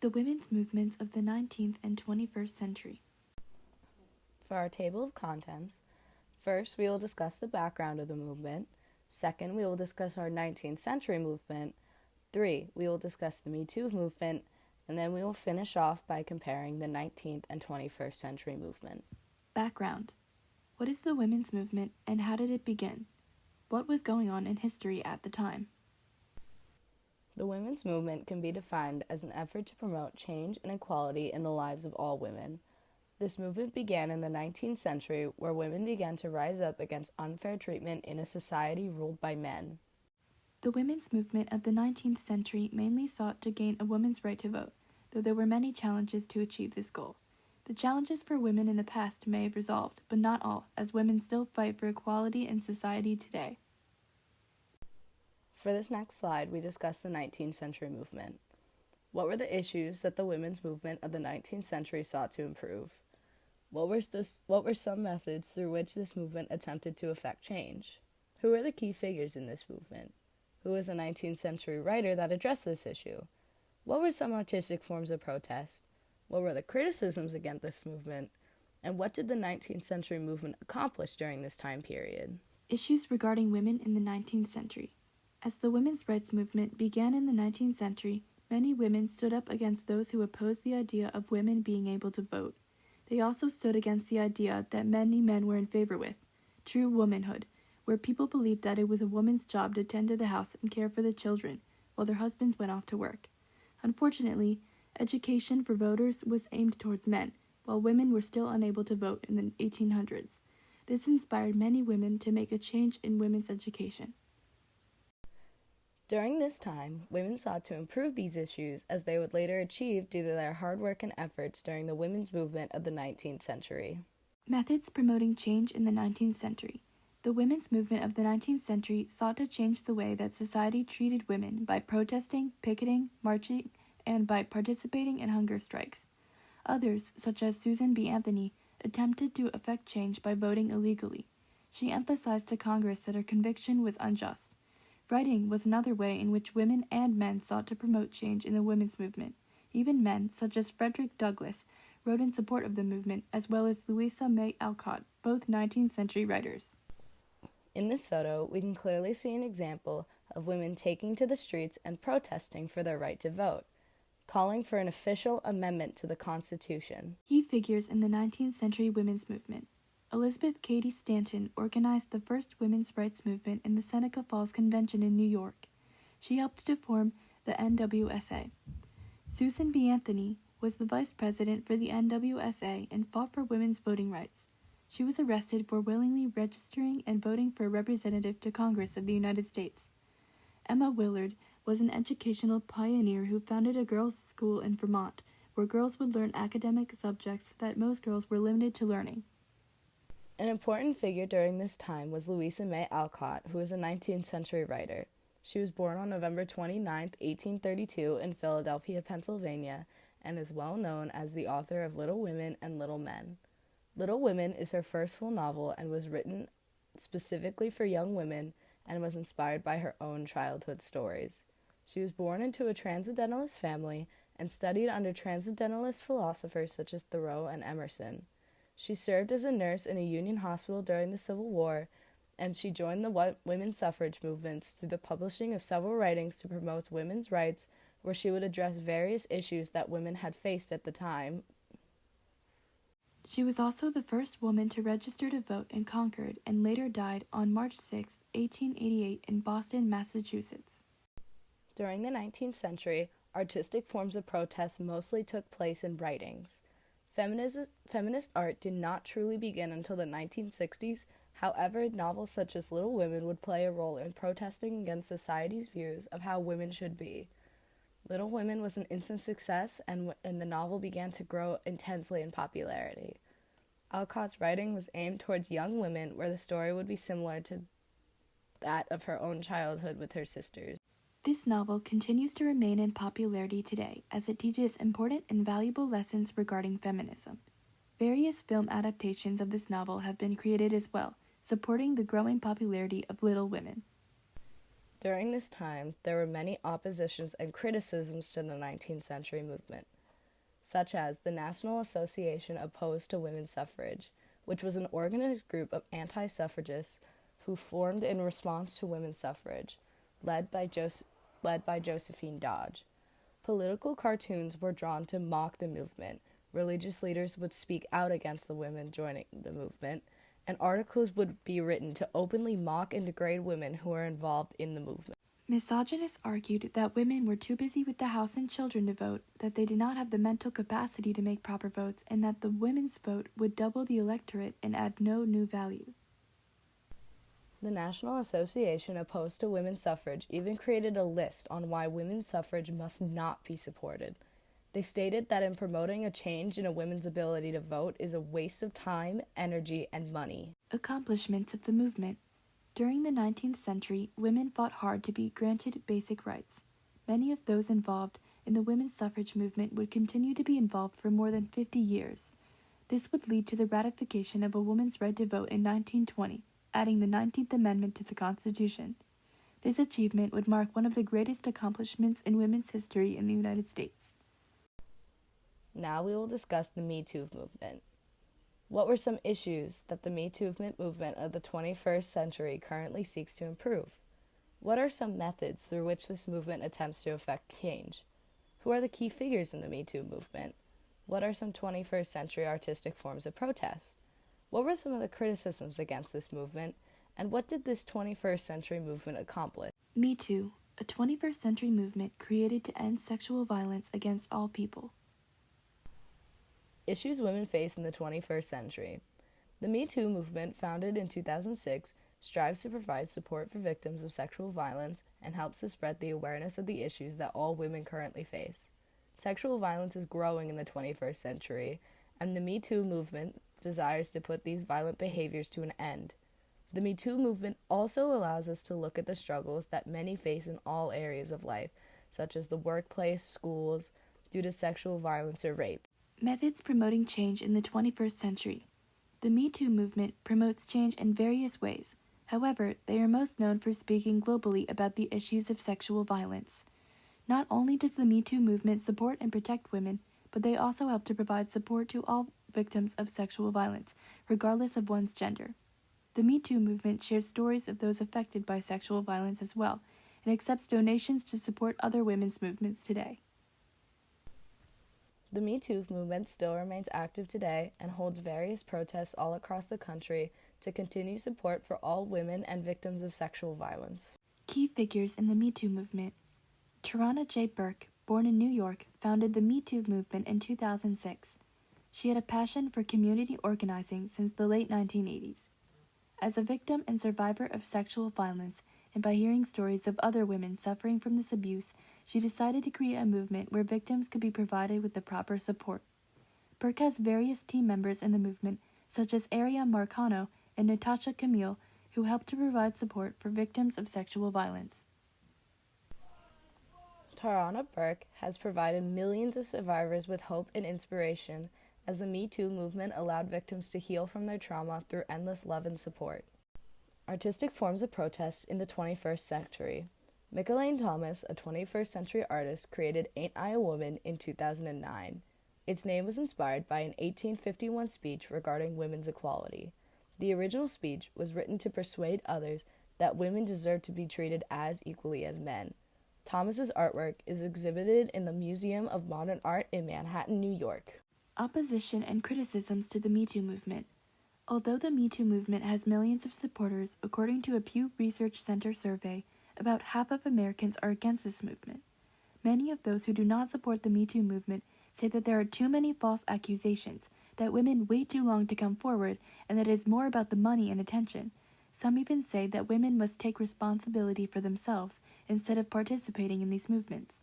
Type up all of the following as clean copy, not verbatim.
The women's movements of the 19th and 21st century. For our table of contents, first we will discuss the background of the movement. Second, we will discuss our 19th century movement. 3, we will discuss the Me Too movement. And then we will finish off by comparing the 19th and 21st century movement. Background. What is the women's movement and how did it begin? What was going on in history at the time? The women's movement can be defined as an effort to promote change and equality in the lives of all women. This movement began in the 19th century, where women began to rise up against unfair treatment in a society ruled by men. The women's movement of the 19th century mainly sought to gain a woman's right to vote, though there were many challenges to achieve this goal. The challenges for women in the past may have resolved, but not all, as women still fight for equality in society today. For this next slide, we discuss the 19th century movement. What were the issues that the women's movement of the 19th century sought to improve? What were some methods through which this movement attempted to effect change? Who were the key figures in this movement? Who was a 19th century writer that addressed this issue? What were some artistic forms of protest? What were the criticisms against this movement? And what did the 19th century movement accomplish during this time period? Issues regarding women in the 19th century. As the women's rights movement began in the 19th century, many women stood up against those who opposed the idea of women being able to vote. They also stood against the idea that many men were in favor with, true womanhood, where people believed that it was a woman's job to tend to the house and care for the children while their husbands went off to work. Unfortunately, education for voters was aimed towards men, while women were still unable to vote in the 1800s. This inspired many women to make a change in women's education. During this time, women sought to improve these issues as they would later achieve due to their hard work and efforts during the women's movement of the 19th century. Methods promoting change in the 19th century. The women's movement of the 19th century sought to change the way that society treated women by protesting, picketing, marching, and by participating in hunger strikes. Others, such as Susan B. Anthony, attempted to effect change by voting illegally. She emphasized to Congress that her conviction was unjust. Writing was another way in which women and men sought to promote change in the women's movement. Even men, such as Frederick Douglass, wrote in support of the movement, as well as Louisa May Alcott, both 19th century writers. In this photo, we can clearly see an example of women taking to the streets and protesting for their right to vote, calling for an official amendment to the Constitution. Key figures in the 19th century women's movement. Elizabeth Cady Stanton organized the first women's rights movement in the Seneca Falls Convention in New York. She helped to form the NWSA. Susan B. Anthony was the vice president for the NWSA and fought for women's voting rights. She was arrested for willingly registering and voting for a representative to Congress of the United States. Emma Willard was an educational pioneer who founded a girls' school in Vermont, where girls would learn academic subjects that most girls were limited to learning. An important figure during this time was Louisa May Alcott, who was a 19th century writer. She was born on November 29, 1832 in Philadelphia, Pennsylvania, and is well known as the author of Little Women and Little Men. Little Women is her first full novel and was written specifically for young women and was inspired by her own childhood stories. She was born into a transcendentalist family and studied under transcendentalist philosophers such as Thoreau and Emerson. She served as a nurse in a Union hospital during the Civil War, and she joined the women's suffrage movements through the publishing of several writings to promote women's rights, where she would address various issues that women had faced at the time. She was also the first woman to register to vote in Concord and later died on March 6, 1888 in Boston, Massachusetts. During the 19th century, artistic forms of protest mostly took place in writings. Feminist art did not truly begin until the 1960s. However, novels such as Little Women would play a role in protesting against society's views of how women should be. Little Women was an instant success, and the novel began to grow intensely in popularity. Alcott's writing was aimed towards young women, where the story would be similar to that of her own childhood with her sisters. This novel continues to remain in popularity today as it teaches important and valuable lessons regarding feminism. Various film adaptations of this novel have been created as well, supporting the growing popularity of Little Women. During this time, there were many oppositions and criticisms to the 19th century movement, such as the National Association Opposed to Women's Suffrage, which was an organized group of anti-suffragists who formed in response to women's suffrage, led by Josephine Dodge. Political cartoons were drawn to mock the movement. Religious leaders would speak out against the women joining the movement, and articles would be written to openly mock and degrade women who were involved in the movement. Misogynists argued that women were too busy with the house and children to vote, that they did not have the mental capacity to make proper votes, and that the women's vote would double the electorate and add no new value. The National Association Opposed to Women's Suffrage even created a list on why women's suffrage must not be supported. They stated that in promoting a change in a woman's ability to vote is a waste of time, energy, and money. Accomplishments of the movement. During the 19th century, women fought hard to be granted basic rights. Many of those involved in the women's suffrage movement would continue to be involved for more than 50 years. This would lead to the ratification of a woman's right to vote in 1920, adding the 19th Amendment to the Constitution. This achievement would mark one of the greatest accomplishments in women's history in the United States. Now we will discuss the Me Too movement. What were some issues that the Me Too movement of the 21st century currently seeks to improve? What are some methods through which this movement attempts to effect change? Who are the key figures in the Me Too movement? What are some 21st century artistic forms of protest? What were some of the criticisms against this movement? And what did this 21st century movement accomplish? Me Too, a 21st century movement created to end sexual violence against all people. Issues women face in the 21st century. The Me Too movement, founded in 2006, strives to provide support for victims of sexual violence and helps to spread the awareness of the issues that all women currently face. Sexual violence is growing in the 21st century, and the Me Too movement desires to put these violent behaviors to an end. The Me Too movement also allows us to look at the struggles that many face in all areas of life, such as the workplace, schools, due to sexual violence or rape. Methods promoting change in the 21st century. The Me Too movement promotes change in various ways. However, they are most known for speaking globally about the issues of sexual violence. Not only does the Me Too movement support and protect women, but they also help to provide support to all victims of sexual violence, regardless of one's gender. The Me Too movement shares stories of those affected by sexual violence as well, and accepts donations to support other women's movements today. The Me Too movement still remains active today and holds various protests all across the country to continue support for all women and victims of sexual violence. Key figures in the Me Too movement. Tarana J. Burke, born in New York, founded the Me Too movement in 2006. She had a passion for community organizing since the late 1980s. As a victim and survivor of sexual violence, and by hearing stories of other women suffering from this abuse, she decided to create a movement where victims could be provided with the proper support. Burke has various team members in the movement, such as Aria Marcano and Natasha Camille, who help to provide support for victims of sexual violence. Tarana Burke has provided millions of survivors with hope and inspiration as the Me Too movement allowed victims to heal from their trauma through endless love and support. Artistic forms of protest in the 21st century. Mickalene Thomas, a 21st century artist, created Ain't I a Woman in 2009. Its name was inspired by an 1851 speech regarding women's equality. The original speech was written to persuade others that women deserve to be treated as equally as men. Thomas's artwork is exhibited in the Museum of Modern Art in Manhattan, New York. Opposition and criticisms to the Me Too movement. Although the Me Too movement has millions of supporters, according to a Pew Research Center survey, about half of Americans are against this movement. Many of those who do not support the Me Too movement say that there are too many false accusations, that women wait too long to come forward, and that it is more about the money and attention. Some even say that women must take responsibility for themselves instead of participating in these movements.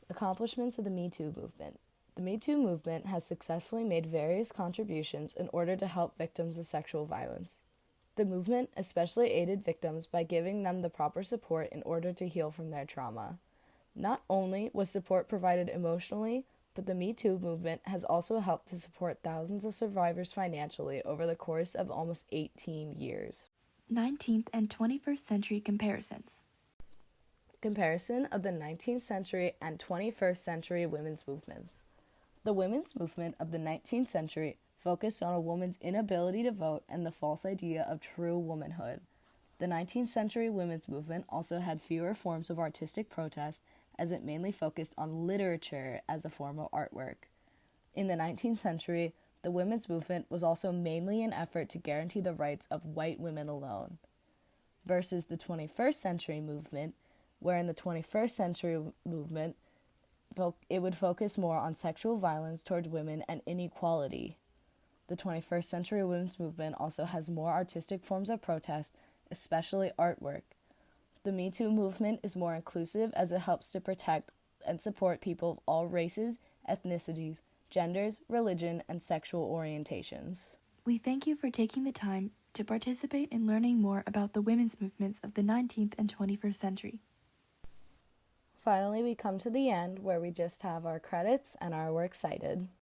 Accomplishments of the Me Too movement. The Me Too movement has successfully made various contributions in order to help victims of sexual violence. The movement especially aided victims by giving them the proper support in order to heal from their trauma. Not only was support provided emotionally, but the Me Too movement has also helped to support thousands of survivors financially over the course of almost 18 years. 19th and 21st century comparisons. Comparison of the 19th century and 21st century women's movements. The women's movement of the 19th century focused on a woman's inability to vote and the false idea of true womanhood. The 19th century women's movement also had fewer forms of artistic protest, as it mainly focused on literature as a form of artwork. In the 19th century, the women's movement was also mainly an effort to guarantee the rights of white women alone, versus the 21st century movement, where in the 21st century movement, it would focus more on sexual violence towards women and inequality. The 21st century women's movement also has more artistic forms of protest, especially artwork. The Me Too movement is more inclusive as it helps to protect and support people of all races, ethnicities, genders, religion, and sexual orientations. We thank you for taking the time to participate in learning more about the women's movements of the 19th and 21st century. Finally, we come to the end where we just have our credits and our works cited.